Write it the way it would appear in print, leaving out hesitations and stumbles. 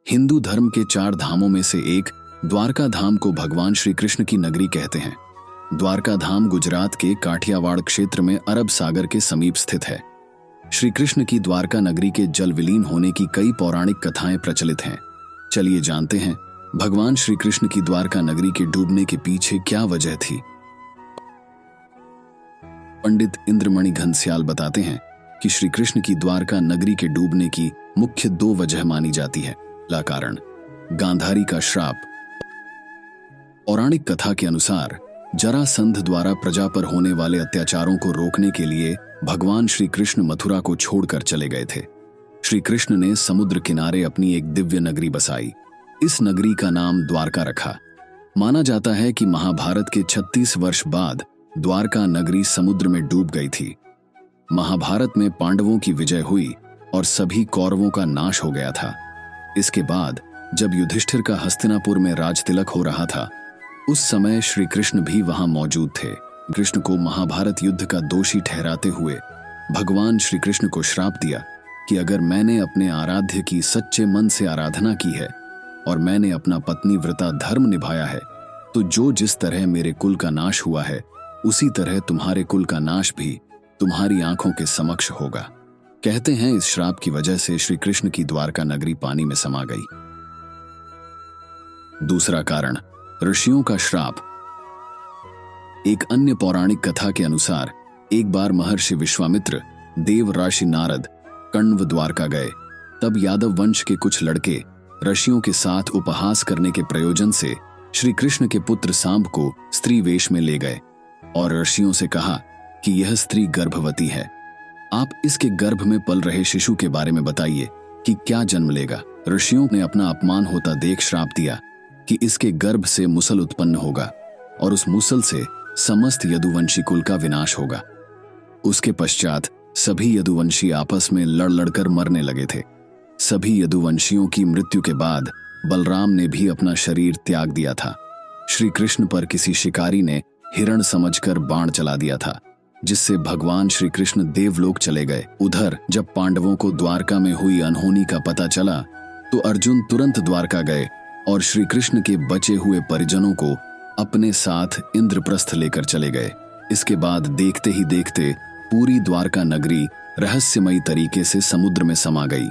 हिंदू धर्म के 4 धामों में से एक द्वारका धाम को भगवान श्री कृष्ण की नगरी कहते हैं। द्वारका धाम गुजरात के काठियावाड़ क्षेत्र में अरब सागर के समीप स्थित है। श्री कृष्ण की द्वारका नगरी के जल विलीन होने की कई पौराणिक कथाएं प्रचलित हैं। चलिए जानते हैं भगवान श्री कृष्ण की द्वारका नगरी के डूबने के पीछे क्या वजह थी। पंडित इंद्रमणि घनश्याल बताते हैं कि श्री कृष्ण की द्वारका नगरी के डूबने की मुख्य 2 वजह मानी जाती है। पहला कारण गांधारी का श्राप। पौराणिक कथा के अनुसार जरासंध द्वारा प्रजा पर होने वाले अत्याचारों को रोकने के लिए भगवान श्री कृष्ण मथुरा को छोड़कर चले गए थे। श्री कृष्ण ने समुद्र किनारे अपनी एक दिव्य नगरी बसाई। इस नगरी का नाम द्वारका रखा। माना जाता है कि महाभारत के 36 वर्ष बाद द्वारका नगरी समुद्र में डूब गई थी। महाभारत में पांडवों की विजय हुई और सभी कौरवों का नाश हो गया था। इसके बाद जब युधिष्ठिर का हस्तिनापुर में राजतिलक हो रहा था, उस समय श्री कृष्ण भी वहां मौजूद थे। कृष्ण को महाभारत युद्ध का दोषी ठहराते हुए भगवान श्री कृष्ण को श्राप दिया कि अगर मैंने अपने आराध्य की सच्चे मन से आराधना की है और मैंने अपना पत्नी व्रता धर्म निभाया है, तो जो जिस तरह मेरे कुल का नाश हुआ है, उसी तरह तुम्हारे कुल का नाश भी तुम्हारी आंखों के समक्ष होगा। कहते हैं इस श्राप की वजह से श्री कृष्ण की द्वारका नगरी पानी में समा गई। दूसरा कारण ऋषियों का श्राप। एक अन्य पौराणिक कथा के अनुसार एक बार महर्षि विश्वामित्र, देव ऋषि नारद, कण्व द्वारका गए। तब यादव वंश के कुछ लड़के ऋषियों के साथ उपहास करने के प्रयोजन से श्री कृष्ण के पुत्र सांब को स्त्री वेश में ले गए और ऋषियों से कहा कि यह स्त्री गर्भवती है। आप इसके गर्भ में पल रहे शिशु के बारे में बताइए कि क्या जन्म लेगा। ऋषियों ने अपना अपमान होता देख श्राप दिया कि इसके गर्भ से मुसल उत्पन्न होगा और उस मुसल से समस्त यदुवंशी कुल का विनाश होगा। उसके पश्चात सभी यदुवंशी आपस में लड़ लड़कर मरने लगे थे। सभी यदुवंशियों की मृत्यु के बाद बलराम ने भी अपना शरीर त्याग दिया था। श्री कृष्ण पर किसी शिकारी ने हिरण समझकर बाण चला दिया था, जिससे भगवान श्री कृष्ण देवलोक चले गए। उधर जब पांडवों को द्वारका में हुई अनहोनी का पता चला तो अर्जुन तुरंत द्वारका गए और श्री कृष्ण के बचे हुए परिजनों को अपने साथ इंद्रप्रस्थ लेकर चले गए। इसके बाद देखते ही देखते पूरी द्वारका नगरी रहस्यमयी तरीके से समुद्र में समा गई।